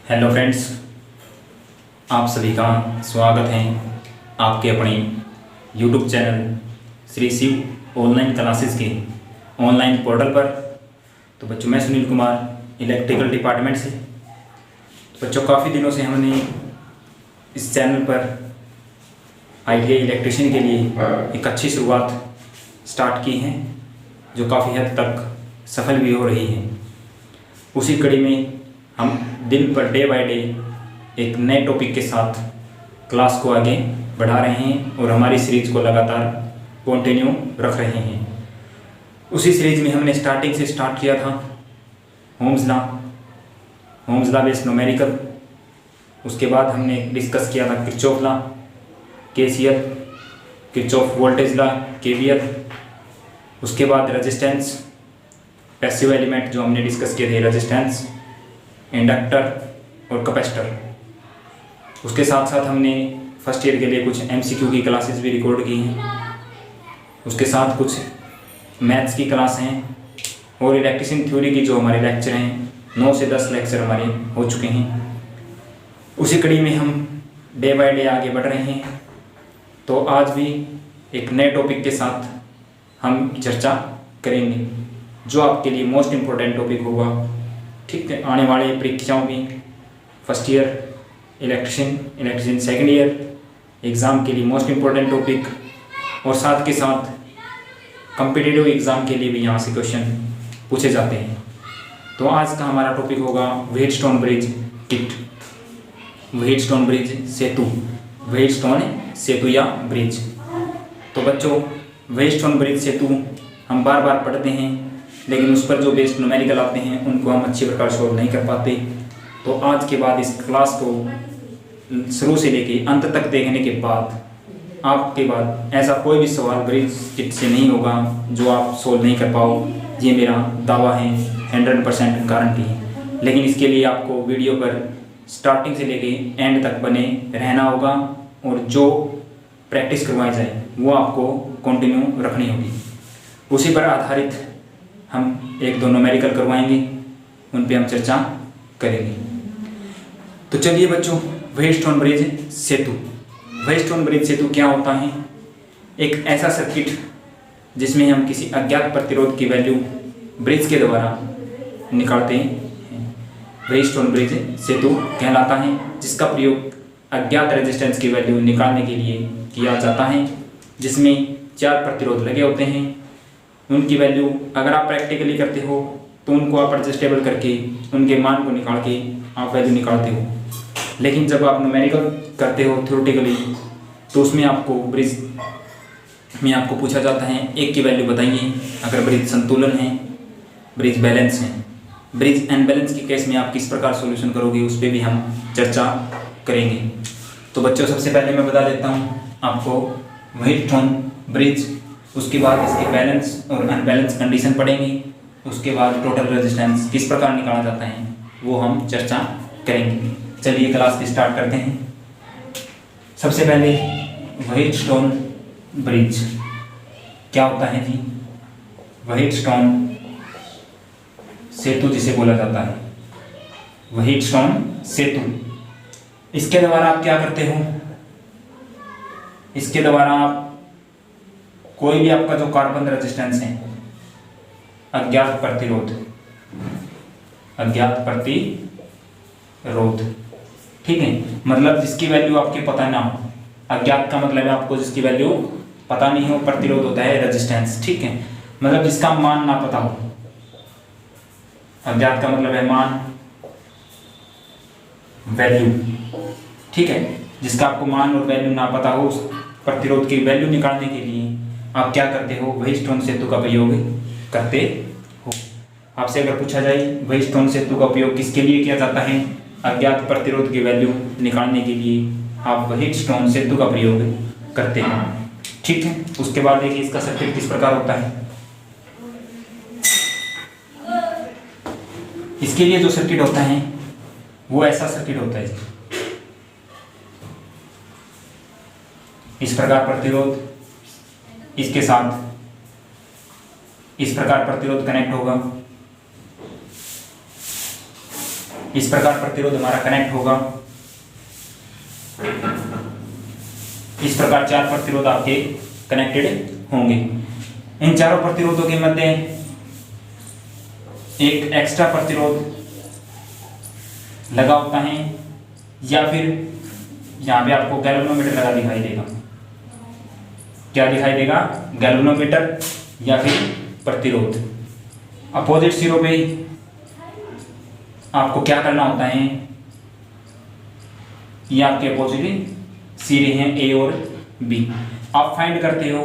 Hello friends, आप सभी का स्वागत है आपके अपने YouTube channel Shri Shiv online classes के ऑनलाइन पोर्टल पर। तो बच्चों, मैं सुनील कुमार इलेक्ट्रिकल डिपार्टमेंट से। तो बच्चों, काफ़ी दिनों से हमने इस चैनल पर ITI इलेक्ट्रिशियन के लिए एक अच्छी शुरुआत स्टार्ट की है, जो काफ़ी हद तक सफल भी हो रही है। उसी कड़ी में हम दिन पर डे बाय डे एक नए टॉपिक के साथ क्लास को आगे बढ़ा रहे हैं और हमारी सीरीज को लगातार कंटिन्यू रख रहे हैं। उसी सीरीज में हमने स्टार्टिंग से स्टार्ट किया था ओम्स लॉ बेस्ड न्यूमेरिकल। उसके बाद हमने डिस्कस किया था Kirchhoff law, KCL, Kirchhoff voltage law, KVL। उसके बाद रेजिस्टेंस, पैसिव एलिमेंट जो हमने डिस्कस किए थे, रेजिस्टेंस, इंडक्टर और कैपेसिटर। उसके साथ साथ हमने फर्स्ट ईयर के लिए कुछ MCQ की क्लासेस भी रिकॉर्ड की हैं। उसके साथ कुछ मैथ्स की क्लास हैं और इलेक्ट्रिशियन थ्योरी की जो हमारे लेक्चर हैं, 9 से 10 लेक्चर हमारे हो चुके हैं। उसी कड़ी में हम डे बाय डे आगे बढ़ रहे हैं। तो आज भी एक नए टॉपिक के साथ हम चर्चा करेंगे, जो आपके लिए मोस्ट इम्पोर्टेंट टॉपिक होगा, ठीक है। आने वाले परीक्षाओं में first year electrician second year exam के लिए मोस्ट इम्पोर्टेंट टॉपिक, और साथ के साथ कॉम्पिटिटिव एग्ज़ाम के लिए भी यहाँ से क्वेश्चन पूछे जाते हैं। तो आज का हमारा टॉपिक होगा Wheatstone bridge kit, Wheatstone bridge सेतु, व्हीटस्टोन सेतु या ब्रिज। तो बच्चों, व्हीटस्टोन ब्रिज सेतु हम बार बार पढ़ते हैं, लेकिन उस पर जो बेस्ड न्यूमेरिकल आते हैं उनको हम अच्छी प्रकार सॉल्व नहीं कर पाते। तो आज के बाद इस क्लास को शुरू से लेके अंत तक देखने के बाद आपके बाद ऐसा कोई भी सवाल ब्रिज किट से नहीं होगा जो आप सॉल्व नहीं कर पाओ। ये मेरा दावा है, 100% गारंटी है। लेकिन इसके लिए आपको वीडियो पर स्टार्टिंग से लेके एंड तक बने रहना होगा, और जो प्रैक्टिस करवाई जाए वो आपको कंटिन्यू रखनी होगी। उसी पर आधारित हम एक दो न्यूमेरिकल करवाएंगे, उन पे हम चर्चा करेंगे। तो चलिए बच्चों, व्हीटस्टोन ब्रिज सेतु। व्हीटस्टोन ब्रिज सेतु क्या होता है? एक ऐसा सर्किट जिसमें हम किसी अज्ञात प्रतिरोध की वैल्यू ब्रिज के द्वारा निकालते हैं, व्हीटस्टोन ब्रिज सेतु कहलाता है, जिसका प्रयोग अज्ञात रेजिस्टेंस की वैल्यू निकालने के लिए किया जाता है, जिसमें 4 प्रतिरोध लगे होते हैं। उनकी वैल्यू अगर आप प्रैक्टिकली करते हो तो उनको आप एडजस्टेबल करके उनके मान को निकाल के आप वैल्यू निकालते हो। लेकिन जब आप न्यूमेरिकल करते हो थ्योरेटिकली, तो उसमें आपको ब्रिज में आपको पूछा जाता है एक की वैल्यू बताइए अगर ब्रिज संतुलन है, ब्रिज बैलेंस है। ब्रिज अनबैलेंस के केस में आप किस प्रकार सॉल्यूशन करोगे, उस पर भी हम चर्चा करेंगे। तो बच्चों, सबसे पहले मैं बता देता हूँ आपको व्हीटस्टोन ब्रिज, उसके बाद इसके बैलेंस और अनबैलेंस कंडीशन पढ़ेंगे। उसके बाद टोटल रेजिस्टेंस किस प्रकार निकाला जाता है वो हम चर्चा करेंगे। चलिए क्लास स्टार्ट करते हैं। सबसे पहले व्हीटस्टोन ब्रिज क्या होता है जी? व्हीटस्टोन सेतु जिसे बोला जाता है, व्हीटस्टोन सेतु। इसके द्वारा आप क्या करते हो? इसके द्वारा आप कोई भी आपका जो कार्बन रेजिस्टेंस है, अज्ञात प्रतिरोध, ठीक है, मतलब जिसकी वैल्यू आपके पता ना हो। अज्ञात का मतलब है आपको जिसकी वैल्यू पता नहीं हो, प्रतिरोध होता है रेजिस्टेंस, ठीक है, मतलब जिसका मान ना पता हो। अज्ञात का मतलब है मान, वैल्यू, ठीक है, जिसका आपको मान और वैल्यू ना पता हो, उस प्रतिरोध की वैल्यू निकालने के लिए आप क्या करते हो? व्हीटस्टोन सेतु का प्रयोग करते हो। आपसे अगर पूछा जाए व्हीटस्टोन सेतु का उपयोग किसके लिए किया जाता है? अज्ञात प्रतिरोध की वैल्यू निकालने के लिए आप व्हीटस्टोन सेतु का प्रयोग करते हैं, ठीक है। उसके बाद देखिए इसका सर्किट किस प्रकार होता है। इसके लिए जो सर्किट होता है वो ऐसा सर्किट होता है, इस प्रकार प्रतिरोध, इसके साथ इस प्रकार प्रतिरोध कनेक्ट होगा, इस प्रकार प्रतिरोध हमारा कनेक्ट होगा। इस प्रकार 4 प्रतिरोध आपके कनेक्टेड होंगे। इन चारों प्रतिरोधों के मध्य एक एक्स्ट्रा प्रतिरोध लगा होता है, या फिर यहाँ पे आपको गैल्वेनोमीटर लगा दिखाई देगा। क्या दिखाई देगा? गैल्वेनोमीटर या फिर प्रतिरोध। अपोजिट सिरों पे आपको क्या करना होता है? ये आपके अपोजिट सिरे हैं ए और बी। आप फाइंड करते हो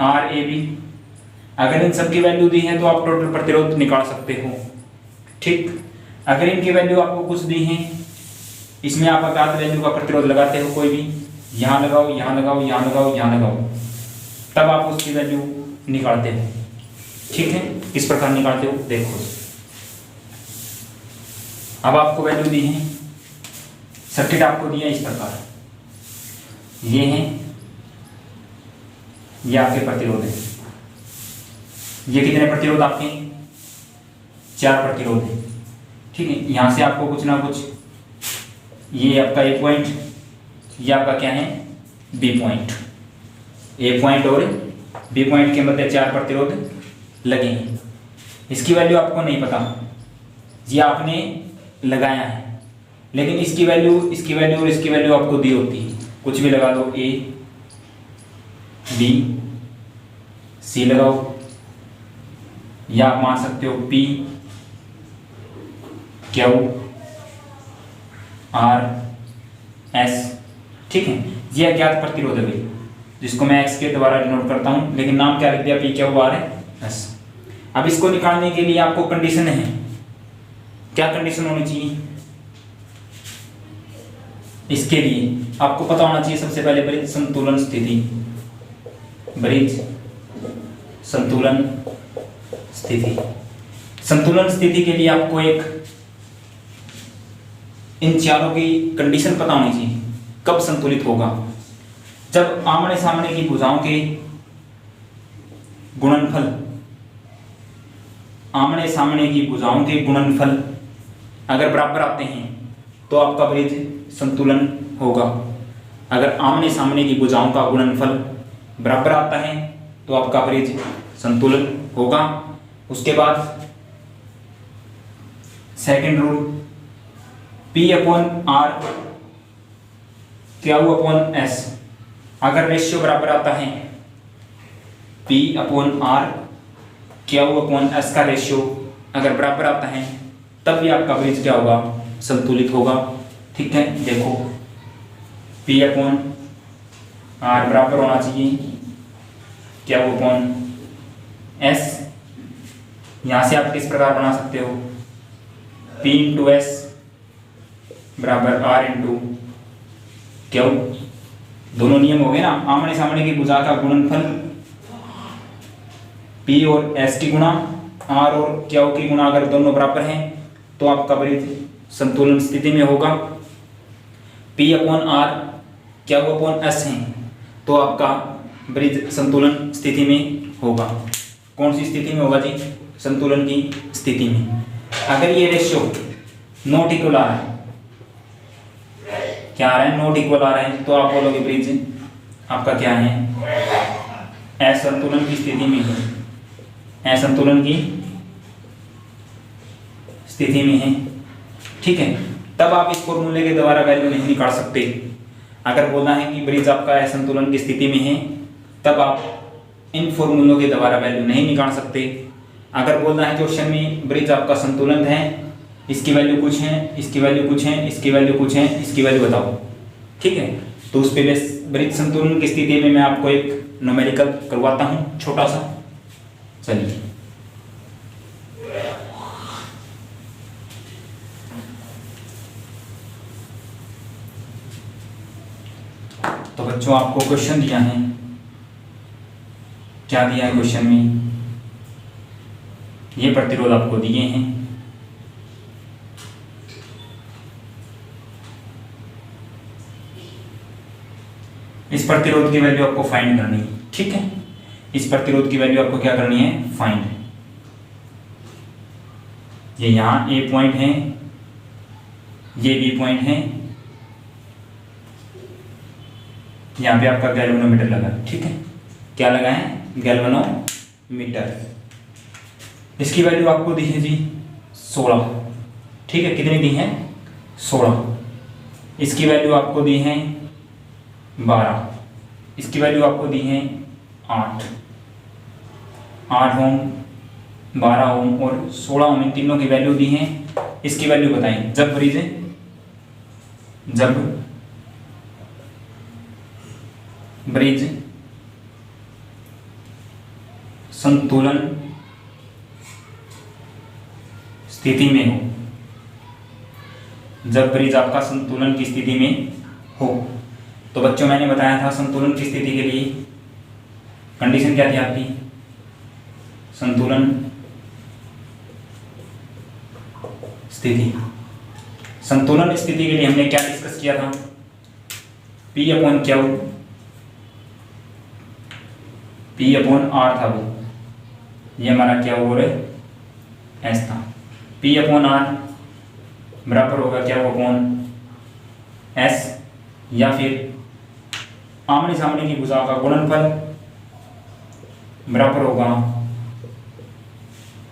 आर ए बी। अगर इन सब की वैल्यू दी है तो आप टोटल प्रतिरोध निकाल सकते हो। ठीक, अगर इनकी वैल्यू आपको कुछ दी है, इसमें आप अज्ञात वैल्यू का प्रतिरोध लगाते हो, कोई भी यहाँ लगाओ, यहाँ लगाओ, यहाँ लगाओ, यहाँ लगाओ, तब आप उसकी वैल्यू निकालते हो। ठीक है, किस प्रकार निकालते हो देखो। अब आपको वैल्यू दी है, सर्किट आपको दिया इस प्रकार, ये है, ये आपके प्रतिरोध है। ये कितने प्रतिरोध आपके? 4 प्रतिरोध है। ठीक है, यहां से आपको कुछ ना कुछ, ये आपका ए पॉइंट, ये आपका क्या है? B point. ए पॉइंट और बी पॉइंट के मध्य 4 प्रतिरोध लगे हैं। इसकी वैल्यू आपको नहीं पता, ये आपने लगाया है, लेकिन इसकी वैल्यू और इसकी वैल्यू आपको दी होती है। कुछ भी लगा दो, ए बी सी लगाओ, या आप मान सकते हो पी क्यू आर एस। ठीक है, ये अज्ञात प्रतिरोध है भाई, जिसको मैं एक्स के द्वारा डिनोट करता हूं, लेकिन नाम क्या लिख दिया? P Q R S. अब इसको निकालने के लिए आपको कंडीशन है, क्या कंडीशन होनी चाहिए? इसके लिए आपको पता होना चाहिए सबसे पहले ब्रिज संतुलन स्थिति। ब्रिज संतुलन स्थिति। संतुलन स्थिति के लिए आपको एक इन चारों की कंडीशन पता होनी चाहिए। कब संतुलित होगा? जब आमने सामने की भुजाओं के गुणनफल, आमने सामने की भुजाओं के गुणनफल अगर बराबर आते हैं तो आपका ब्रिज संतुलन होगा। अगर आमने सामने की भुजाओं का गुणनफल बराबर आता है तो आपका ब्रिज संतुलन होगा। उसके बाद second rule, P upon R Q upon S। अगर रेशियो बराबर आता है, P upon R Q upon S का रेशियो अगर बराबर आता है, तब भी आपका ब्रिज क्या होगा? संतुलित होगा। ठीक है, देखो P अपॉन R बराबर होना चाहिए Q अपॉन S। यहां से आप किस प्रकार बना सकते हो? P इंटू S बराबर R इंटू Q। दोनों नियम हो गए ना, आमने सामने की भुजा का गुणनफल P और S की गुणा, R और Q की गुणा अगर दोनों बराबर हैं तो आपका ब्रिज संतुलन स्थिति में होगा। P upon R Q upon S है तो आपका ब्रिज संतुलन स्थिति में होगा। कौन सी स्थिति में होगा जी? संतुलन की स्थिति में। अगर ये रेशियो नॉट इक्वल आ रहा है, क्या आ रहा है? नॉट इक्वल आ रहा है, तो आप बोलोगे ब्रिज आपका क्या है? असंतुलन की स्थिति में है। असंतुलन की स्थिति में है। ठीक है, तब आप इस फॉर्मूले के द्वारा वैल्यू नहीं निकाल सकते। अगर बोलना है कि ब्रिज आपका असंतुलन की स्थिति में है, तब आप इन फॉर्मूलों के द्वारा वैल्यू नहीं निकाल सकते। अगर बोलना है क्वेश्चन में ब्रिज आपका संतुलन है, इसकी वैल्यू कुछ है, इसकी वैल्यू कुछ है, इसकी वैल्यू कुछ है, इसकी वैल्यू बताओ। ठीक है, तो उस पे ब्रिज संतुलन की स्थिति में मैं आपको एक न्यूमेरिकल करवाता हूं छोटा सा। चलिए, तो बच्चों आपको क्वेश्चन दिया है, क्या दिया है क्वेश्चन में? ये प्रतिरोध आपको दिए हैं, इस प्रतिरोध की वैल्यू आपको फाइंड करनी है। ठीक है, इस प्रतिरोध की वैल्यू आपको क्या करनी है? फाइंड। ये यहाँ ए पॉइंट है, ये बी पॉइंट है, यहाँ पे आपका गैल्वेनोमीटर लगा, ठीक है। क्या लगा है? गैल्वेनोमीटर। इसकी वैल्यू आपको दी है जी 16, ठीक है। कितनी दी है? 16। इसकी वैल्यू आपको दी है 12, इसकी वैल्यू आपको दी है 8 ओम, 12 ओम और 16 ओम, इन तीनों की वैल्यू दी है। इसकी वैल्यू बताएं। जब ब्रिज संतुलन स्थिति में हो, जब ब्रिज आपका संतुलन की स्थिति में हो, तो बच्चों मैंने बताया था संतुलन की स्थिति के लिए कंडीशन क्या थी आपकी? संतुलन स्थिति। संतुलन स्थिति के लिए हमने क्या डिस्कस किया था? P upon Q, P upon R था वो, ये हमारा क्या हो रहा है? एस था। P अपॉन आर बराबर होगा क्या अपॉन एस, या फिर आमने सामने की भुजाओं का गुणनफल बराबर होगा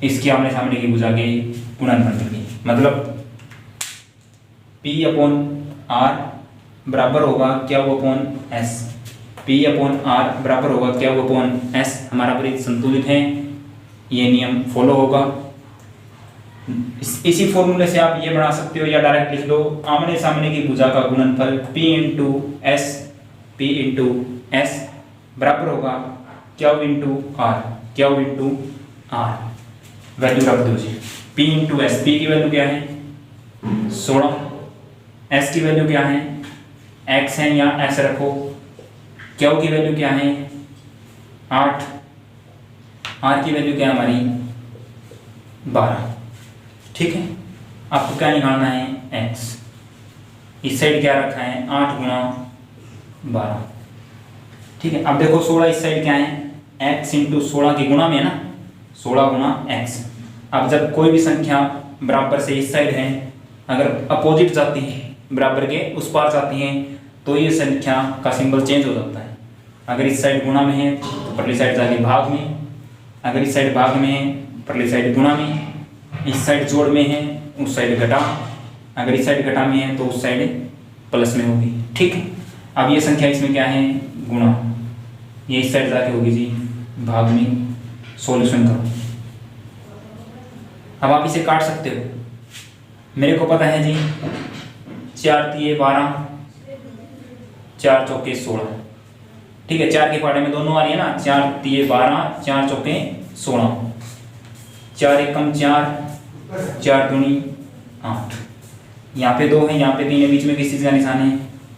इसकी आमने सामने की भुजा के गुणनफल की। मतलब P अपॉन आर बराबर होगा क्या वो upon S, P upon R बराबर होगा क्या वो अपॉन एस। हमारा ब्रिज संतुलित है, ये नियम फॉलो होगा। इसी फॉर्मूले से आप ये बना सकते हो या डायरेक्ट लिख लो, आमने सामने की भुजा का गुणनफल P इंटू एस बराबर होगा क्यू इंटू आर। वैल्यू रख दो जी, P इंटू एस। P की वैल्यू क्या है? 16। S की वैल्यू क्या है? X है या S रखो। Q की वैल्यू क्या है? 8। R की वैल्यू क्या है हमारी? 12, ठीक है। आपको क्या निकालना है? X। इस साइड क्या रखा है? 8 गुणा 12, ठीक है। अब देखो 16 इस साइड क्या है? X इंटू 16 की गुणा में है ना, 16 गुणा X। अब जब कोई भी संख्या बराबर से इस साइड है, अगर अपोजिट जाती है, बराबर के उस पार जाती हैं, तो ये संख्या का सिंबल चेंज हो जाता है। अगर इस साइड गुणा में है तो परली साइड जाके भाग में, अगर इस साइड भाग में है परली साइड गुणा में, इस साइड जोड़ में है उस साइड घटा, अगर इस साइड घटा में है तो उस साइड प्लस में होगी, ठीक है। अब ये संख्या इसमें क्या है? गुणा, ये इस साइड जाके होगी जी भाग में। सॉल्यूशन करो। अब आप इसे काट सकते हो। मेरे को पता है जी 4 तिये 12, 4 चौके 16, ठीक है। 4 के पाटे में दोनों आ रही है ना, 4 तिये 12, 4 चौके 16, 4 एकम 4, 4 दूनी 8। यहाँ पे 2 है, यहाँ पे 3 है, बीच में किस चीज़ का निशान है?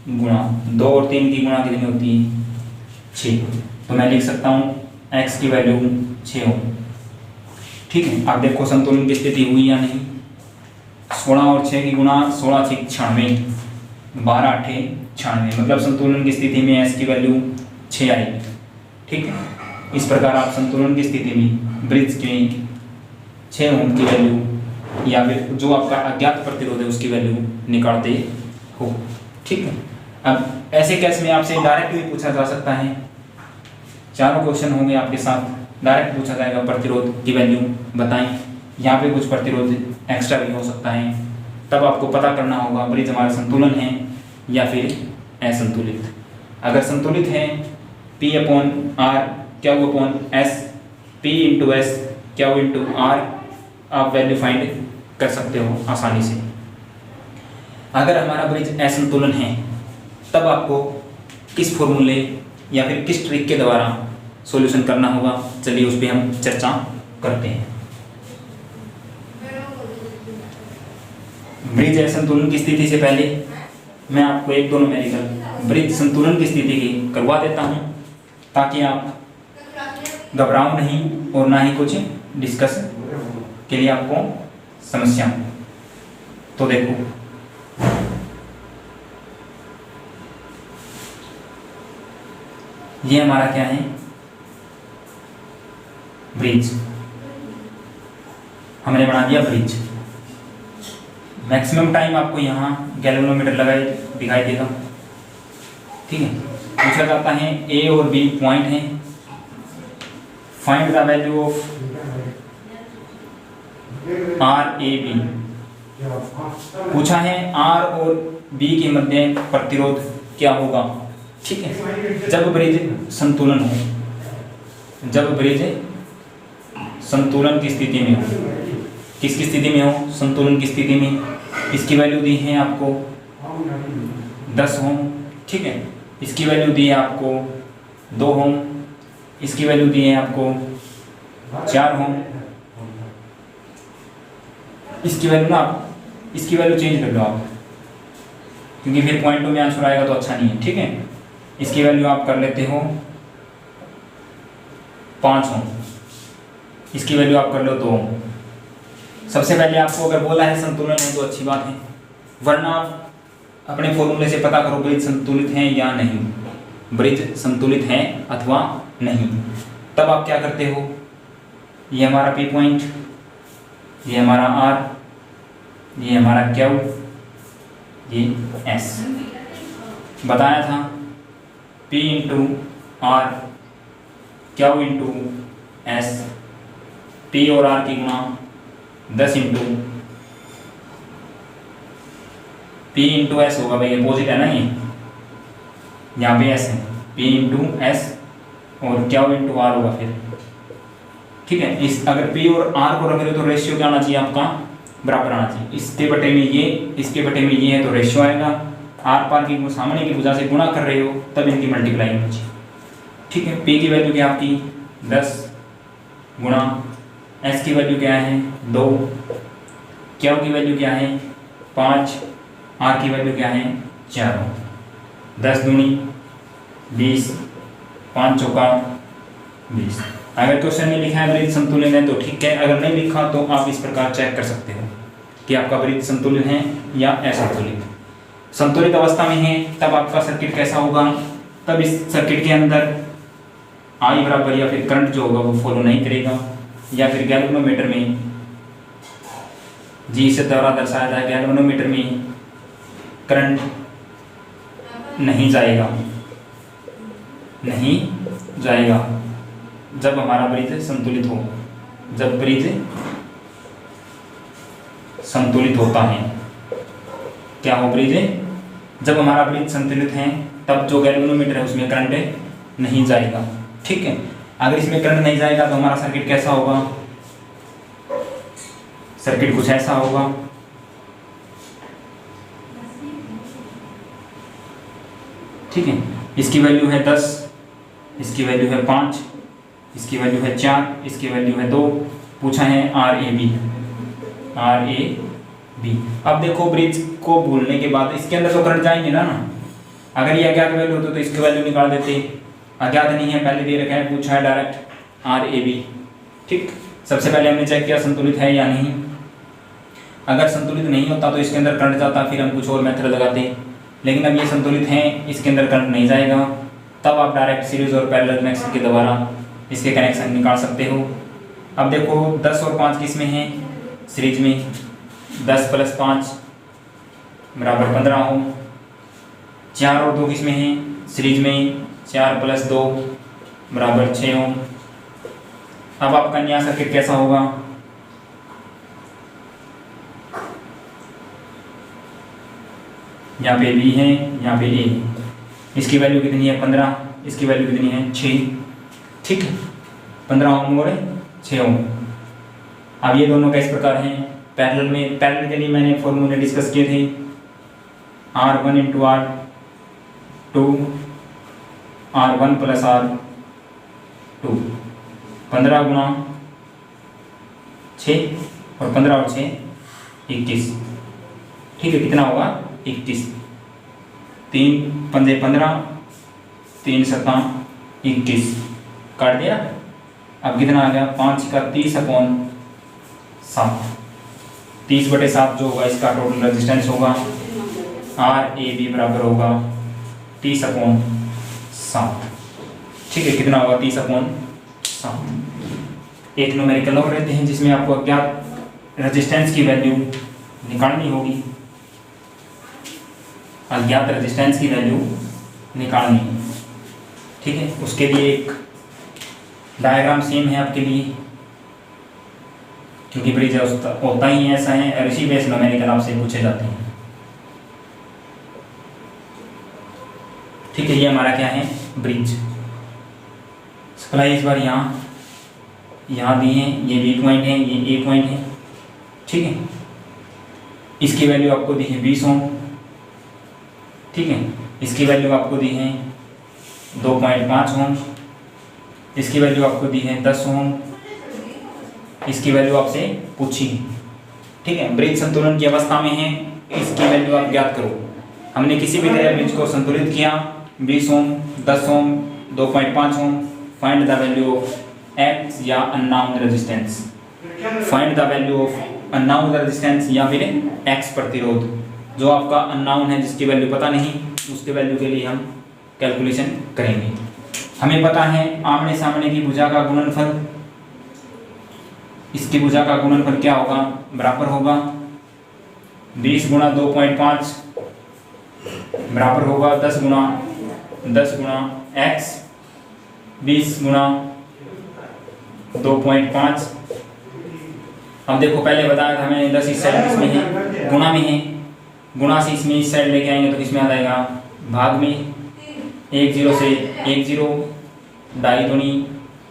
गुणा। 2 और 3 की गुणा कितनी होती है? 6। तो मैं लिख सकता हूँ x की वैल्यू 6 हो, ठीक है। आप देखो संतुलन की स्थिति हुई या नहीं? 16 और 6 की गुणा, 16 6 96, 12 8 96, मतलब संतुलन की स्थिति में s की वैल्यू 6 आएगी, ठीक है। इस प्रकार आप संतुलन की स्थिति में ब्रिज के 6 ओम की वैल्यू या फिर जो आपका अज्ञात प्रतिरोध है उसकी वैल्यू निकालते हो, ठीक है। अब ऐसे केस में आपसे डायरेक्ट भी पूछा जा सकता है, चारों क्वेश्चन होंगे आपके साथ, डायरेक्ट पूछा जाएगा प्रतिरोध की वैल्यू बताएं। यहाँ पे कुछ प्रतिरोध एक्स्ट्रा भी हो सकता है, तब आपको पता करना होगा ब्रिज हमारा संतुलन है या फिर असंतुलित। अगर संतुलित है P अपॉन आर क्या वो upon S, P into S क्या वो इंटू आर, आप वैल्यू फाइंड कर सकते हो आसानी से। अगर हमारा ब्रिज असंतुलन है तब आपको किस फॉर्मूले या फिर किस ट्रिक के द्वारा सॉल्यूशन करना होगा, चलिए उस पर हम चर्चा करते हैं। ब्रिज असंतुलन की स्थिति से पहले मैं आपको 1-2 न्यूमेरिकल ब्रिज संतुलन की स्थिति की करवा देता हूं, ताकि आप घबराओ नहीं और ना ही कुछ डिस्कस के लिए आपको समस्या हो। तो देखो ये हमारा क्या है? ब्रिज। हमने बना दिया ब्रिज, मैक्सिमम टाइम आपको यहाँ गैल्वेनोमीटर लगाए दिखाई देगा। ठीक है, पूछा जाता है ए और बी पॉइंट है, find the value of R A B. पूछा है आर और बी के मध्य प्रतिरोध क्या होगा। ठीक है, जब ब्रिज संतुलन हो, जब ब्रिज संतुलन की स्थिति में हो, किसकी स्थिति में हो, संतुलन की स्थिति में। इसकी वैल्यू दी है आपको 10 ओम। ठीक है, इसकी वैल्यू दी है आपको 2 ओम, इसकी वैल्यू दी है आपको 4 ओम। इसकी वैल्यू ना आप इसकी वैल्यू चेंज कर लो आप, क्योंकि फिर पॉइंटों में आंसर आएगा तो अच्छा नहीं है। ठीक है, इसकी वैल्यू आप कर लेते हो 5 ओम, इसकी वैल्यू आप कर लो 2 ओम। सबसे पहले आपको अगर बोला है संतुलन है तो अच्छी बात है, वरना आप अपने फॉर्मूले से पता करो ब्रिज संतुलित है या नहीं, ब्रिज संतुलित है अथवा नहीं। तब आप क्या करते हो, ये हमारा पी पॉइंट, ये हमारा आर, ये हमारा क्यू, ये एस। बताया था P into R, Q into S, P और आर की गुणा 10 इंटू पी इंटू एस होगा भाई, अपोजिट है ना ये, यहाँ पे एस है, पी इंटू एस और क्यू इंटू आर होगा फिर। ठीक है, इस अगर पी और आर को रख रहे हो तो रेशियो क्या आना चाहिए आपका, बराबर आना चाहिए। इसके बटे में ये, इसके बटे में ये है तो रेशियो आएगा। आर पार की सामने की भुजा से गुणा कर रहे हो तब इनकी मल्टीप्लाई होनी चाहिए। ठीक है, पी की वैल्यू क्या आपकी 10 गुणा एस की वैल्यू क्या है 2, क्यू की वैल्यू क्या है 5, आर की वैल्यू क्या है 4। 10 दूनी 20, 5 चौका 20। अगर क्वेश्चन में लिखा है ब्रिज संतुलित है तो ठीक है, अगर नहीं लिखा तो आप इस प्रकार चेक कर सकते हो कि आपका ब्रिज संतुलित है या असंतुलित। संतुलित अवस्था में है तब आपका सर्किट कैसा होगा, तब इस सर्किट के अंदर आई बराबर या फिर करंट जो होगा वो फॉलो नहीं करेगा, या फिर गैल्वेनोमीटर में जी से द्वारा दर्शाया जाए, गैल्वेनोमीटर में करंट नहीं जाएगा, नहीं जाएगा जब हमारा ब्रिज संतुलित हो। जब ब्रिज संतुलित होता है, क्या हो ब्रिज, जब हमारा ब्रिज संतुलित है तब जो गैल्वेनोमीटर है उसमें करंट नहीं जाएगा। ठीक है, अगर इसमें करंट नहीं जाएगा तो हमारा सर्किट कैसा होगा, सर्किट कुछ ऐसा होगा। ठीक है, इसकी वैल्यू है 10, इसकी वैल्यू है 5, इसकी वैल्यू है 4, इसकी वैल्यू है 2। पूछा है R A B, R A B. अब देखो ब्रिज को भूलने के बाद इसके अंदर तो करंट जाएंगे ना, अगर ये अज्ञात वैल्यू होती तो इसकी वैल्यू निकाल देते। अज्ञात नहीं है, पहले दे रखा है, पूछा है डायरेक्ट आर ए बी। ठीक, सबसे पहले हमने चेक किया संतुलित है या नहीं। अगर संतुलित नहीं होता तो इसके अंदर करंट जाता, फिर हम कुछ और मेथड लगाते, लेकिन अब ये संतुलित है, इसके अंदर करंट नहीं जाएगा, तब आप डायरेक्ट सीरीज और पैरेलल कनेक्शन के द्वारा इसके कनेक्शन निकाल सकते हो। अब देखो 10 और 5 किस में है, सीरीज में, 10 + 5 बराबर 15 हो। 4 और 2 किस में है, सीरीज में, 4 + 2 बराबर 6 हो। अब आपका नया सर्किट कैसा होगा, यहाँ पे बी है, यहाँ पे ए। इसकी वैल्यू कितनी है 15, इसकी वैल्यू कितनी है 6। ठीक है, 15 ओम और 6 ओम। अब ये दोनों का इस प्रकार हैं पैरेलल में। पैरेलल के लिए मैंने फॉर्मूले डिस्कस किए थे, R1 × R2, R1 + R2, 15 गुणा 6 और 15 और 6 21। ठीक है, कितना होगा 21। 3 × 5 = 15, 3 × 7 = 21, काट दिया। अब कितना आ गया 5 का 30/7, 30/7 जो होगा इसका टोटल रेजिस्टेंस होगा। आर ए बी बराबर होगा 30/7। ठीक है, कितना होगा 30/7। एक न्यूमेरिकल और रहते हैं जिसमें आपको अज्ञात रेजिस्टेंस की वैल्यू निकालनी होगी, अज्ञात रेजिस्टेंस की वैल्यू निकालनी है। ठीक है, उसके लिए एक डायग्राम सेम है आपके लिए, क्योंकि ब्रिज होता ही ऐसा है, और इसी बेस न्यूमेरिकल आपसे पूछे जाते हैं। ठीक है, ये हमारा क्या है, ब्रिज। सप्लाई इस बार यहाँ दी है, ये बी पॉइंट है, ये ए पॉइंट है। ठीक है, इसकी वैल्यू आपको दी है 20 ओम। ठीक है, इसकी वैल्यू आपको दी है 2.5 ओम, इसकी वैल्यू आपको दी है 10 ओम, इसकी वैल्यू आपसे पूछी। ठीक है, ब्रिज संतुलन की अवस्था में है, इसकी वैल्यू आप ज्ञात करो। हमने किसी भी तरह ब्रिज को संतुलित किया, 20 ohm, 10 ohm, 2.5 ohm, find the value of x या unknown resistance, find the value of unknown resistance या फिर एक्स प्रतिरोध, जो आपका अननोन है, जिसकी वैल्यू पता नहीं, उसके वैल्यू के लिए हम कैलकुलेशन करेंगे। हमें पता है आमने सामने की भुजा का गुणनफल, इसकी भुजा का गुणनफल क्या होगा, बराबर होगा 20 गुणा 2.5 बराबर होगा 10 गुणा x, 20 गुणा 2.5। अब देखो पहले बताया था हमें 10 इस साइड इसमें है, गुणा में है, गुणा से इसमें इस साइड लेके आएंगे तो किसमें आ जाएगा, भाग में। 1 0 से 1 0, 2.5 दूनी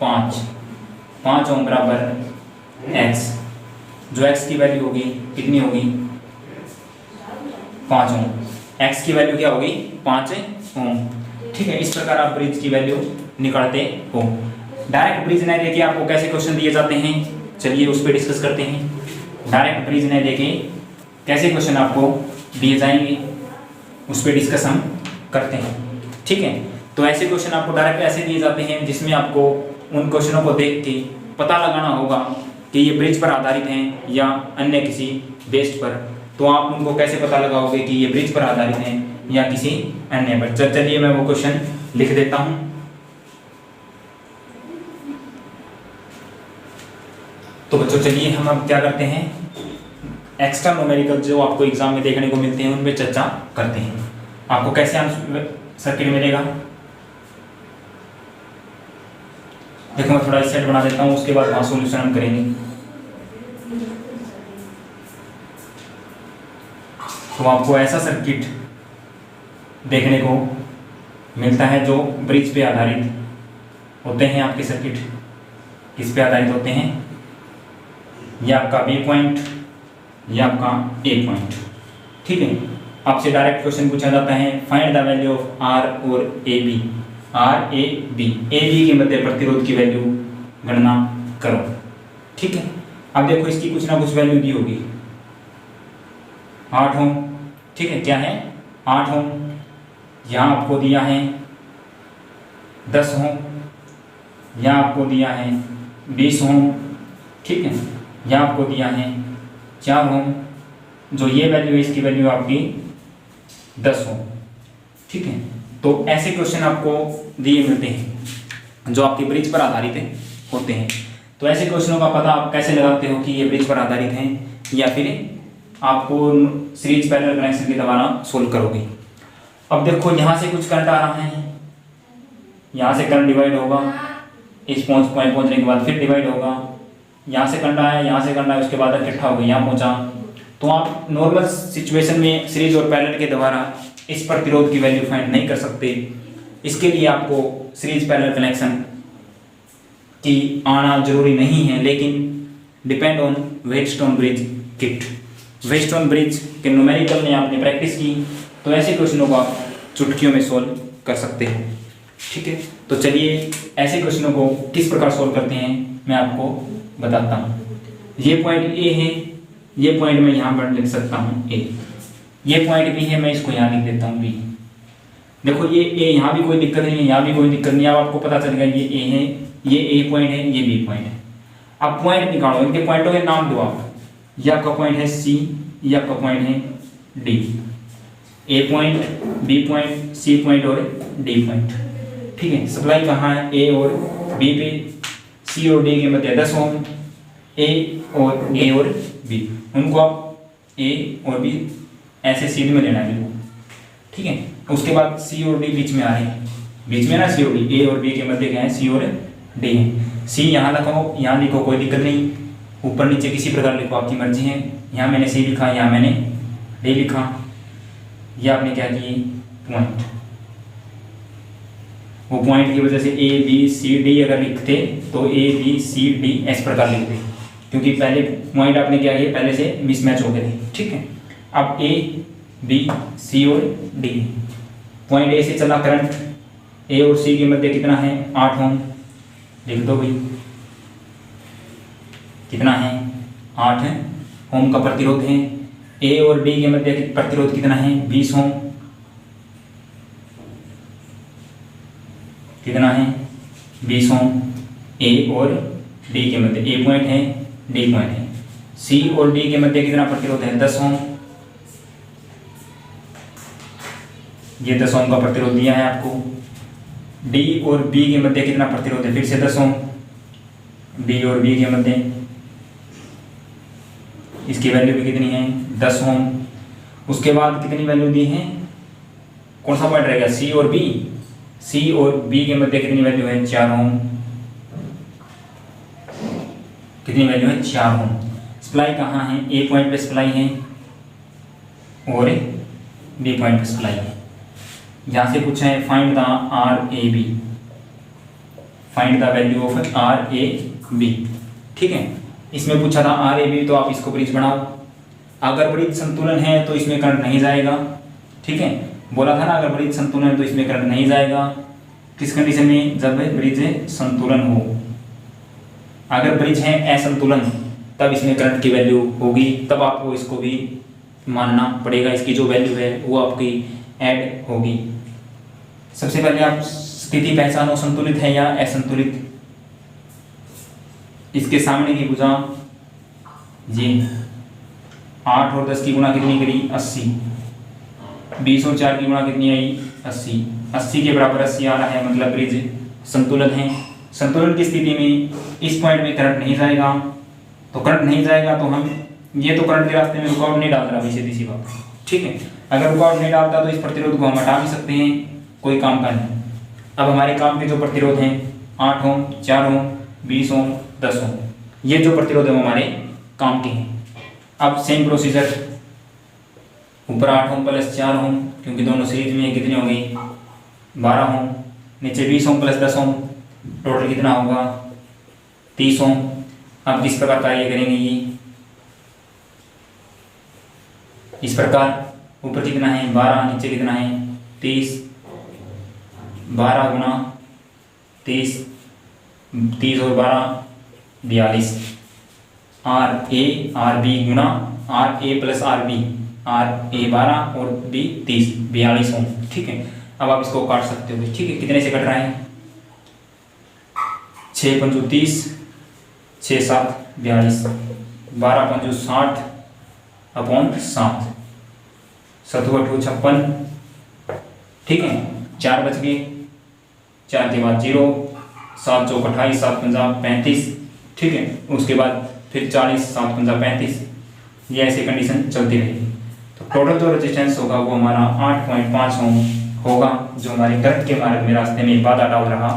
5 ओम बराबर x, जो x की वैल्यू होगी कितनी होगी, 5 ओम। x की वैल्यू क्या होगी, 5 ओम। ठीक है, इस प्रकार आप ब्रिज की वैल्यू निकालते हो। डायरेक्ट ब्रिज नहीं देके आपको कैसे क्वेश्चन दिए जाते हैं, चलिए उस पर डिस्कस करते हैं। डायरेक्ट ब्रिज नहीं देके कैसे क्वेश्चन आपको दिए जाएंगे, उस पर डिस्कस हम करते हैं। ठीक है, तो ऐसे क्वेश्चन आपको डायरेक्ट ऐसे दिए जाते हैं जिसमें आपको उन क्वेश्चनों को देख के पता लगाना होगा कि ये ब्रिज पर आधारित हैं या अन्य किसी बेस्ड पर। तो आप उनको कैसे पता लगाओगे कि ये ब्रिज पर आधारित हैं या किसी अन्य पर। चलिए मैं वो क्वेश्चन लिख देता हूँ। तो बच्चों चलिए हम अब क्या करते हैं, एक्स्ट्रा न्यूमेरिकल जो आपको एग्जाम में देखने को मिलते हैं उन पे चर्चा करते हैं। आपको कैसे सर्किट मिलेगा, देखो मैं थोड़ा इस सेट बना देता हूँ, उसके बाद वहाँ सॉल्यूशन हम करेंगे। तो आपको ऐसा सर्किट देखने को मिलता है जो ब्रिज पे आधारित होते हैं। आपके सर्किट किस पे आधारित होते हैं, ये आपका बी पॉइंट, ये आपका ए पॉइंट। ठीक है, आपसे डायरेक्ट क्वेश्चन पूछा जाता है, find the value of R और A B, R A B के मध्य प्रतिरोध की वैल्यू गणना करो। ठीक है, अब देखो इसकी कुछ ना कुछ वैल्यू दी होगी, 8 ओम। ठीक है, क्या है 8 ओम। यहाँ आपको दिया है 10 ओम, यहाँ आपको दिया है 20 ओम। ठीक है, यहाँ आपको दिया है 4 ओम, जो ये वैल्यू है इसकी वैल्यू आपकी 10 ओम। ठीक है, तो ऐसे क्वेश्चन आपको दिए मिलते हैं जो आपके ब्रिज पर आधारित होते हैं। तो ऐसे क्वेश्चनों का पता आप कैसे लगाते हो कि ये ब्रिज पर आधारित हैं या फिर आपको सीरीज पैरेलल कनेक्शन के द्वारा सोल्व करोगे। अब देखो यहाँ से कुछ करंट आ रहा है, यहाँ से करंट डिवाइड होगा, इस पॉइंट पहुँचने के बाद फिर डिवाइड होगा, यहाँ से करंट आया, यहाँ से करंट आया, उसके बाद इकट्ठा हो गया, यहाँ पहुँचा। तो आप नॉर्मल सिचुएशन में सीरीज और पैरेलल के द्वारा इस प्रतिरोध की वैल्यू फाइंड नहीं कर सकते। इसके लिए आपको सीरीज पैरेलल कनेक्शन की आना जरूरी नहीं है, लेकिन depend on Wheatstone bridge kit. Wheatstone bridge के न्यूमेरिकल में आपने प्रैक्टिस की तो ऐसे क्वेश्चनों को आप चुटकियों में सोल्व कर सकते हो। ठीक है, तो चलिए ऐसे क्वेश्चनों को किस प्रकार सोल्व करते हैं मैं आपको बताता हूँ। ये पॉइंट ए है, ये पॉइंट मैं यहाँ पर लिख सकता हूँ ए, ये पॉइंट बी है, मैं इसको यहाँ लिख देता हूँ बी। देखो ये ए, यहाँ भी कोई दिक्कत नहीं है, यहाँ भी कोई दिक्कत नहीं है। अब आपको पता चल गया ये ए है, ये ए पॉइंट है, ये बी पॉइंट है। अब पॉइंट निकालो, इनके पॉइंटों के नाम दो आप। ये आपका पॉइंट है सी, ये आपका पॉइंट है D. A point, B point, C point और डी पॉइंट। ठीक है, सप्लाई कहाँ है ए और बी पे, सी और डी के मध्य 10 ओम, ए और बी, उनको आप ए और बी ऐसे सीध में लेना है बिल्कुल, ठीक है। उसके बाद सी और डी बीच में आ रहे हैं, बीच में ना सी और डी, ए और बी के मध्य क्या है, सी और डी है। सी यहाँ लिखो, यहाँ लिखो, कोई दिक्कत नहीं, ऊपर नीचे किसी प्रकार लिखो, आपकी मर्जी है। यहाँ मैंने सी लिखा, यहाँ मैंने डी लिखा, यह आपने क्या किए पॉइंट, वो पॉइंट की वजह से ए बी सी डी अगर लिखते तो ए बी सी डी इस प्रकार लिखते, क्योंकि पहले पॉइंट आपने क्या किया, पहले से मिसमैच हो गए थे, ठीक है। अब ए बी सी और डी, पॉइंट ए से चला करंट, ए और सी के मध्य कितना है 8 ओम, लिख दो भाई, कितना है 8 ओम का प्रतिरोध है। ए और डी के मध्य प्रतिरोध कितना है 20 ओम, कितना है 20 ओम। ए और डी के मध्य, ए पॉइंट है डी पॉइंट है। सी और डी के मध्य कितना प्रतिरोध है 10 ओम, ये 10 ओम का प्रतिरोध दिया है आपको। डी और बी के मध्य कितना प्रतिरोध है, फिर से 10 ओम, डी और बी के मध्य, इसकी वैल्यू भी कितनी है 10 ओम। उसके बाद कितनी वैल्यू दी है, कौन सा पॉइंट रहेगा, सी और बी, सी और बी के मध्य कितनी वैल्यू है 4 ओम, कितनी वैल्यू है 4 ओम। सप्लाई कहाँ है, ए पॉइंट पे सप्लाई है और बी पॉइंट पे सप्लाई है। यहाँ से पूछा है find the R A B, find the value of R A B, ठीक है। इसमें पूछा था आर ए बी, तो आप इसको ब्रिज बनाओ। अगर ब्रिज संतुलन है तो इसमें करंट नहीं जाएगा, ठीक है, बोला था ना, अगर ब्रिज संतुलन है तो इसमें करंट नहीं जाएगा। किस कंडीशन में, जब ब्रिज संतुलन हो। अगर ब्रिज है असंतुलन तब इसमें करंट की वैल्यू होगी, तब आपको इसको भी मानना पड़ेगा, इसकी जो वैल्यू है वो आपकी ऐड होगी। सबसे पहले आप स्थिति पहचानो, संतुलित है या असंतुलित। इसके सामने की भुजा ये 8 और 10 की गुणा कितनी करी 80, 20 और 4 की गुणा कितनी आई 80, 80 के बराबर 80 आ रहा है, मतलब ब्रिज संतुलन है। संतुलन की स्थिति में इस पॉइंट में करंट नहीं जाएगा, तो करंट नहीं जाएगा तो हम ये तो करंट के रास्ते में रुकावट नहीं डाल रहा भाई, सीधी सी बात, ठीक है। अगर रुकावट नहीं डालता तो इस प्रतिरोध को हम हटा भी सकते हैं, कोई काम का नहीं। अब हमारे काम के जो प्रतिरोध हैं 8 ओम, 4 ओम, 20 ओम, 10 ओम, ये जो प्रतिरोध है वो हमारे काम के हैं। अब सेम प्रोसीजर, ऊपर 8 ओम प्लस 4 ओम, क्योंकि दोनों सीरीज में कितनी हो गई 12 ओम, नीचे 20 ओम प्लस 10 ओम, टोटल कितना होगा 30 ओम। अब किस प्रकार कार्य करेंगे, ये इस प्रकार, ऊपर कितना है 12, नीचे कितना है 30, 12 गुना 30, 30 और 12 42, आर ए बी गुना R A plus R B, R A 12 और बी 30, 42 ओम, ठीक है। अब आप इसको काट सकते हो, ठीक है। कितने से कट रहा है 6 पंजू 30, 6 7 42, 12 पंजू 60 अपॉन 7, 7 8 56, ठीक है। 4 बच गए, 4 के बाद 0, 7 चौक 28, 7 पंजा 35, ठीक है। उसके बाद फिर 40, 7 पंजा 35, ये ऐसे कंडीशन चलती रहेगी। तो टोटल जो रेजिस्टेंस होगा वो हमारा 8.5 ओम होगा, जो हमारे करंट के मार्ग में रास्ते में बाधा डाल रहा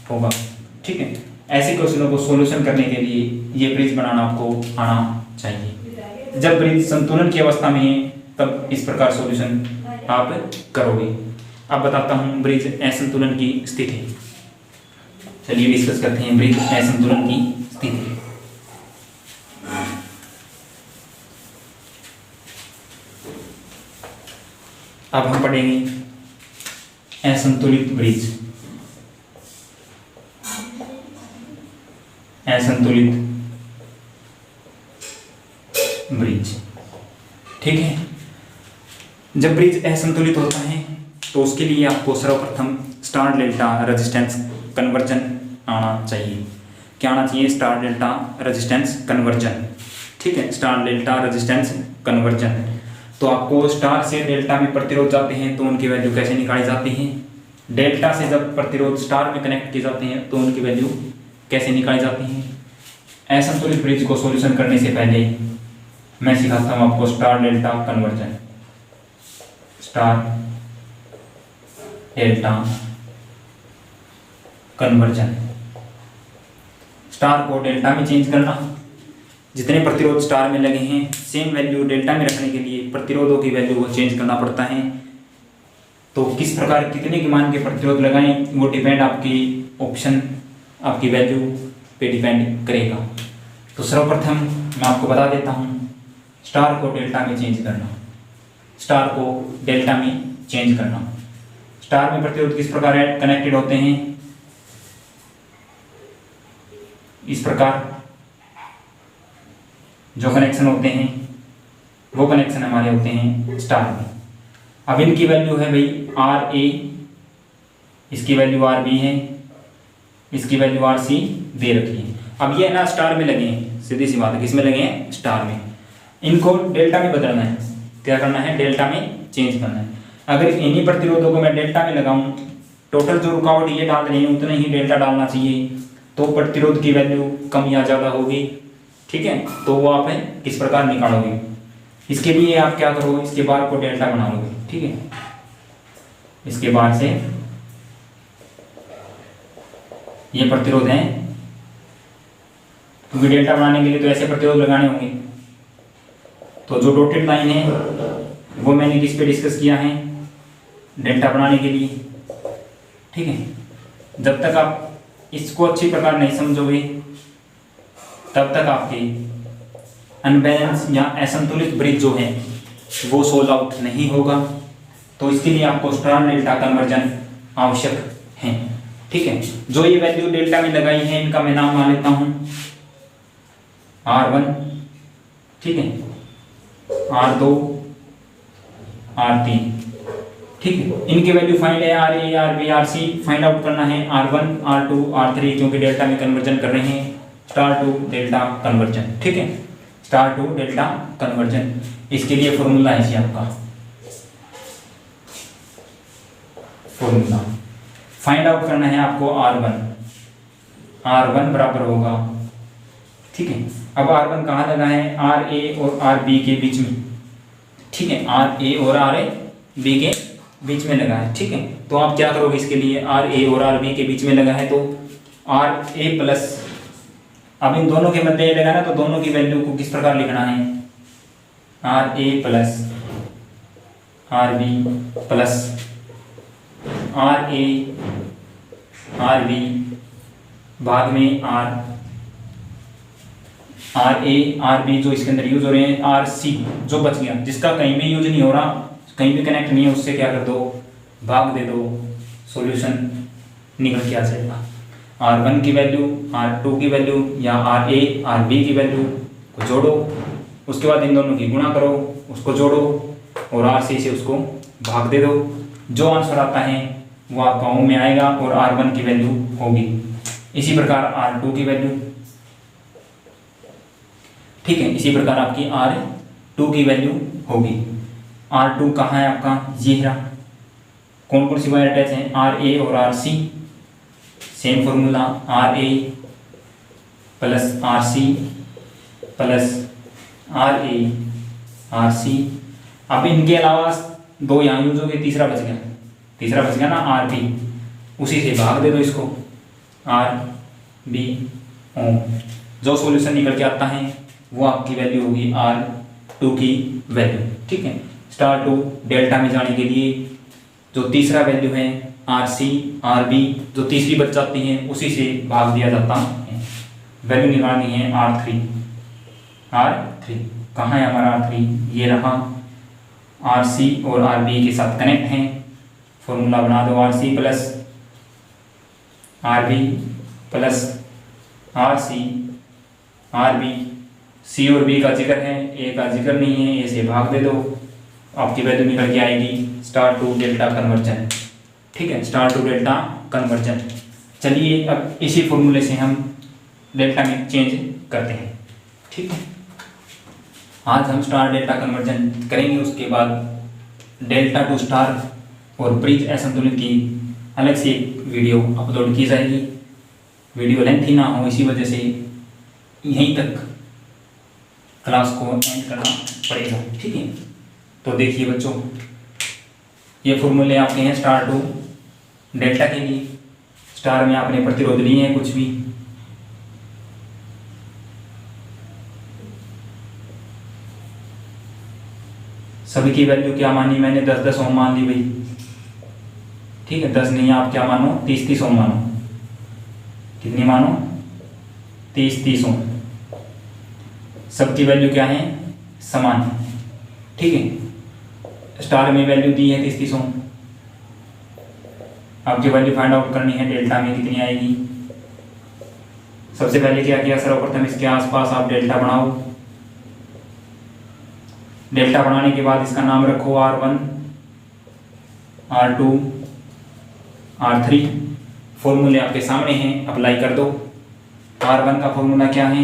होगा, ठीक है। ऐसे क्वेश्चनों को सॉल्यूशन करने के लिए ये ब्रिज बनाना आपको आना चाहिए। जब ब्रिज संतुलन की अवस्था में है तब इस प्रकार सॉल्यूशन आप करोगे। अब बताता हूँ ब्रिज असंतुलन की स्थिति। चलिए डिस्कस करते हैं ब्रिज असंतुलन की स्थिति। अब हम पढ़ेंगे असंतुलित ब्रिज। असंतुलित ब्रिज, ठीक है। जब ब्रिज असंतुलित होता है तो उसके लिए आपको सर्वप्रथम स्टार डेल्टा रेजिस्टेंस कन्वर्जन आना चाहिए। क्या आना चाहिए? स्टार डेल्टा रेजिस्टेंस कन्वर्जन, ठीक है। Star delta resistance conversion. तो आपको स्टार से डेल्टा में प्रतिरोध जाते हैं तो उनकी वैल्यू कैसे निकाली जाती है, डेल्टा से जब प्रतिरोध स्टार में कनेक्ट किए जाते हैं तो उनकी वैल्यू कैसे निकाली जाती है। असंतुलित ब्रिज को सॉल्यूशन करने से पहले मैं सिखाता हूँ आपको star delta conversion. Star delta conversion, star को डेल्टा में चेंज करना। जितने प्रतिरोध स्टार में लगे हैं सेम वैल्यू डेल्टा में रखने के लिए प्रतिरोधों की वैल्यू को चेंज करना पड़ता है। तो किस प्रकार कितने के मान के प्रतिरोध लगाएं वो डिपेंड आपकी ऑप्शन, आपकी वैल्यू पे डिपेंड करेगा। तो सर्वप्रथम मैं आपको बता देता हूँ स्टार को डेल्टा में चेंज करना। स्टार को डेल्टा में चेंज करना। स्टार में प्रतिरोध किस प्रकार कनेक्टेड होते हैं, इस प्रकार जो कनेक्शन होते हैं वो कनेक्शन हमारे होते हैं स्टार में। अब इनकी वैल्यू है भाई आर ए, इसकी वैल्यू आर बी है, इसकी वैल्यू आर सी दे रखी है। अब ये ना स्टार में लगे हैं, सीधी सी बात है, किस में लगे हैं, स्टार में। इनको डेल्टा में बदलना है, क्या करना है, डेल्टा में चेंज करना है। अगर इन्हीं प्रतिरोधों को मैं डेल्टा में लगाऊं, टोटल जो रुकावट ये डाल रही है उतना ही डेल्टा डालना चाहिए, तो प्रतिरोध की वैल्यू कम या ज़्यादा होगी। ठीक है, तो वो आप किस प्रकार निकालोगे, इसके लिए आप क्या करोगे, इसके बार को डेल्टा बना लोगे। ठीक है, इसके बार से ये प्रतिरोध है, क्योंकि डेल्टा बनाने के लिए तो ऐसे प्रतिरोध लगाने होंगे। तो जो डॉटेड लाइन है वो मैंने किस पे डिस्कस किया है, डेल्टा बनाने के लिए। ठीक है, जब तक आप इसको अच्छी प्रकार नहीं समझोगे तब तक आपके अनबैलेंस या असंतुलित ब्रिज जो है वो सोल्व आउट नहीं होगा। तो इसके लिए आपको स्टार डेल्टा कन्वर्जन आवश्यक है। ठीक है, जो ये वैल्यू डेल्टा में लगाई है इनका मैं नाम मान लेता हूं R1, ठीक है, R2, R3। ठीक है, इनकी वैल्यू फाइंड है RA, RB, RC find out करना है, R1, R2, R3 क्योंकि डेल्टा में कन्वर्जन कर रहे हैं, स्टार टू डेल्टा कन्वर्जन। ठीक है, स्टार टू डेल्टा कन्वर्जन, इसके लिए फॉर्मूला है आपका, फॉर्मूला फाइंड आउट करना है आपको R1 बराबर होगा। ठीक है, अब R1 कहाँ लगा है, RA और RB के बीच में। ठीक है, RA और RB के बीच में लगा है। ठीक है, तो आप क्या करोगे, इसके लिए RA और RB के बीच में लगा है तो RA प्लस, अब इन दोनों के मध्य लगाना, तो दोनों की वैल्यू को किस प्रकार लिखना है, RA plus RB plus RA RB भाग में RA RB जो इसके अंदर यूज हो रहे हैं, RC जो बच गया, जिसका कहीं भी यूज नहीं हो रहा, कहीं भी कनेक्ट नहीं है, उससे क्या कर दो, भाग दे दो, सॉल्यूशन निकल के आ जाएगा। R1 की वैल्यू, R2 की वैल्यू या RA RB की वैल्यू को जोड़ो, उसके बाद इन दोनों की गुणा करो, उसको जोड़ो और RC से उसको भाग दे दो। जो आंसर आता है वो आपका ओम में आएगा और R1 की वैल्यू होगी। इसी प्रकार R2 की वैल्यू, ठीक है, इसी प्रकार आपकी R2 की वैल्यू होगी। R2 कहाँ है आपका, ये रहा। कौन कौन सी वायर अटैच हैं, RA और RC, same formula RA plus RC plus RA RC। अब इनके अलावा दो यहाँ यूज हो गए, तीसरा बच गया ना RB, उसी से भाग दे दो इसको, RB ओम। जो सॉल्यूशन निकल के आता है वो आपकी वैल्यू होगी R2 की वैल्यू। ठीक है, स्टार टू डेल्टा में जाने के लिए जो तीसरा वैल्यू है RC RB, जो तीसरी बच जाती है उसी से भाग दिया जाता है। वैल्यू निकालनी है R3 कहाँ है हमारा R3, ये रहा। RC और RB के साथ कनेक्ट हैं, फॉर्मूला बना दो, RC plus RB plus RC RB, C और B का जिक्र है, A का जिक्र नहीं है, A से भाग दे दो, आपकी वैल्यू निकल के आएगी स्टार टू डेल्टा कन्वर्जन। ठीक है, स्टार टू डेल्टा कन्वर्जन। चलिए अब इसी फॉर्मूले से हम डेल्टा में चेंज करते हैं। ठीक है, आज हम स्टार डेल्टा कन्वर्जन करेंगे, उसके बाद डेल्टा टू स्टार और ब्रिज असंतुलित की अलग से एक वीडियो अपलोड की जाएगी। वीडियो लेंथी ना हो इसी वजह से यहीं तक क्लास को एंड करना पड़ेगा। ठीक है, तो देखिए बच्चों, ये फॉर्मूले आपके हैं स्टार टू डेल्टा के लिए। स्टार में आपने प्रतिरोध लिए हैं कुछ भी, सभी की वैल्यू क्या मानी मैंने, 10-10 ओम मान ली भाई। ठीक है, 10 नहीं, आप क्या मानो, 30-30 ओम मानो। कितनी मानो, 30-30 ओम। सबकी वैल्यू क्या है, समान। ठीक है, स्टार में वैल्यू दी है 30-30 ओम। आपकी वैल्यू फाइंड आउट करनी है, डेल्टा में कितनी आएगी। सबसे पहले क्या किया, सर्वप्रथम इसके आसपास आप डेल्टा बनाओ। डेल्टा बनाने के बाद इसका नाम रखो R1, R2, R3। फॉर्मूले आपके सामने हैं, अप्लाई कर दो। R1 का फॉर्मूला क्या है,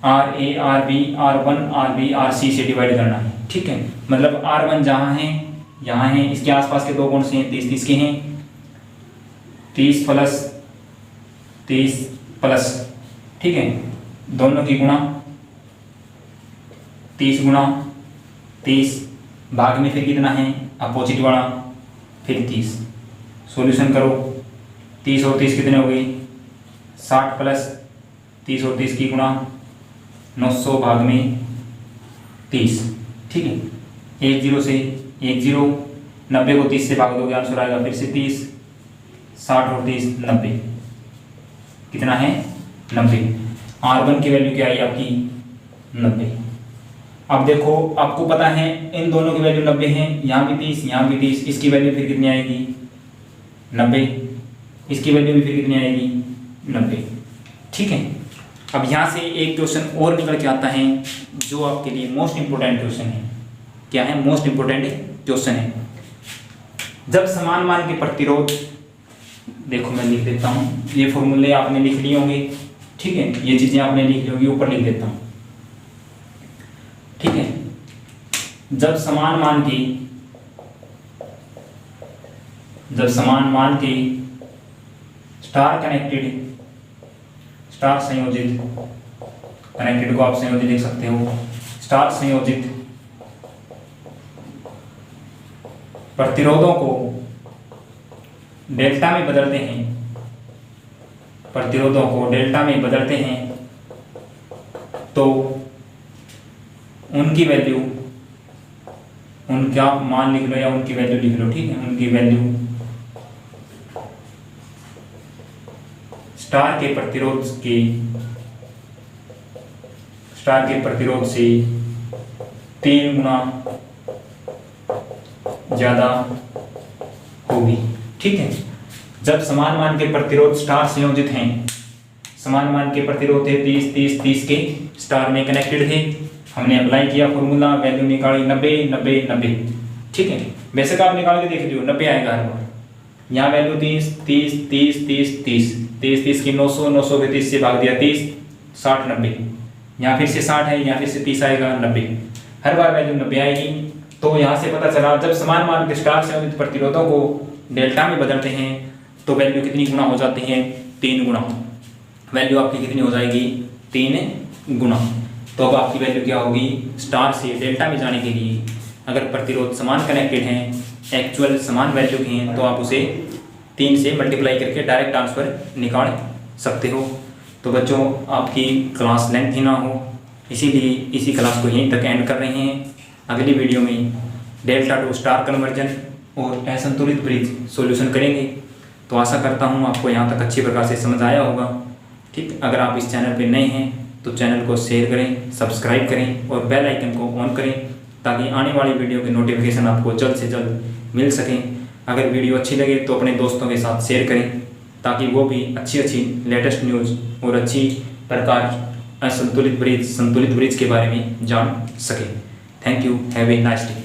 RA RB R1 RB RC से डिवाइड करना है। ठीक है, मतलब R1 जहाँ है यहाँ है, इसके आसपास के दो कौन से हैं, 30-30 के हैं। 30 प्लस 30 प्लस, ठीक है, दोनों की गुणा 30 गुणा 30, भाग में फिर कितना है, अपोजिट वाला, फिर 30। सॉल्यूशन करो, 30 और 30 कितने हो गए, 60 प्लस 30 और 30 की गुणा 900 भाग में 30। ठीक है, 1 0 से 1 0, 90 को 30 से भाग दोगे आंसर आएगा फिर से 30, 60 और 30 90, कितना है 90। R1 की वैल्यू क्या आई आपकी, 90। अब देखो, आपको पता है इन दोनों की वैल्यू 90 है, यहाँ भी 30 यहाँ भी 30, इसकी वैल्यू फिर कितनी आएगी 90, इसकी वैल्यू भी फिर कितनी आएगी 90। ठीक है, अब यहाँ से एक क्वेश्चन और निकल के आता है जो आपके लिए मोस्ट इंपोर्टेंट क्वेश्चन है। क्या है, मोस्ट इंपोर्टेंट क्वेश्चन है। जब समान मान के प्रतिरोध, देखो मैं लिख देता हूँ, ये फॉर्मूले आपने लिख लिए होंगे। ठीक है, ये चीज़ें आपने लिख ली होंगी, ऊपर लिख देता हूँ। ठीक है, जब समान मान के स्टार कनेक्टेड, स्टार संयोजित, कनेक्टेड को आप संयोजित लिख सकते हो, स्टार संयोजित प्रतिरोधों को डेल्टा में बदलते हैं, प्रतिरोधों को डेल्टा में बदलते हैं, तो उनकी वैल्यू, उनका मान लिख लो या उनकी वैल्यू लिख लो। ठीक है, उनकी वैल्यू स्टार के प्रतिरोध से 3 गुना ज़्यादा होगी। ठीक है, जब समान मान के प्रतिरोध स्टार संयोजित हैं, समान मान के प्रतिरोध थे 30-30-30 के, स्टार में कनेक्टेड थे, हमने अप्लाई किया फॉर्मूला, वैल्यू निकाली 90-90-90। ठीक है, वैसे का आप निकाल के देख लियो, 90 आएगा हर बार। यहाँ वैल्यू 30 की 900 के 30 से भाग दिया 30, 60 90, यहाँ फिर से 60 है, यहाँ फिर से 30 आएगा 90, हर बार वैल्यू 90 आएगी। तो यहाँ से पता चला जब समान मान के स्टार संयोजित प्रतिरोधों को डेल्टा में बदलते हैं तो वैल्यू कितनी गुना हो जाती है, 3 गुना। वैल्यू आपकी कितनी हो जाएगी, 3 गुना। तो अब आपकी वैल्यू क्या होगी, स्टार से डेल्टा में जाने के लिए अगर प्रतिरोध समान कनेक्टेड हैं, एक्चुअल समान वैल्यू की हैं, तो आप उसे 3 से मल्टीप्लाई करके डायरेक्ट आंसर निकाल सकते हो। तो बच्चों, आपकी क्लास लेंथ ही ना हो, इसीलिए इसी क्लास को यहीं तक एंड कर रहे हैं। अगली वीडियो में डेल्टा टू स्टार कन्वर्जन और असंतुलित ब्रिज सॉल्यूशन करेंगे। तो आशा करता हूँ आपको यहाँ तक अच्छी प्रकार से समझ आया होगा। ठीक, अगर आप इस चैनल पर नए हैं तो चैनल को शेयर करें, सब्सक्राइब करें और बेल आइकन को ऑन करें ताकि आने वाली वीडियो के नोटिफिकेशन आपको जल्द से जल्द मिल सकें। अगर वीडियो अच्छी लगे तो अपने दोस्तों के साथ शेयर करें ताकि वो भी अच्छी लेटेस्ट न्यूज़ और अच्छी प्रकार संतुलित ब्रिज के बारे में जान सकें। Thank you, have a nice day.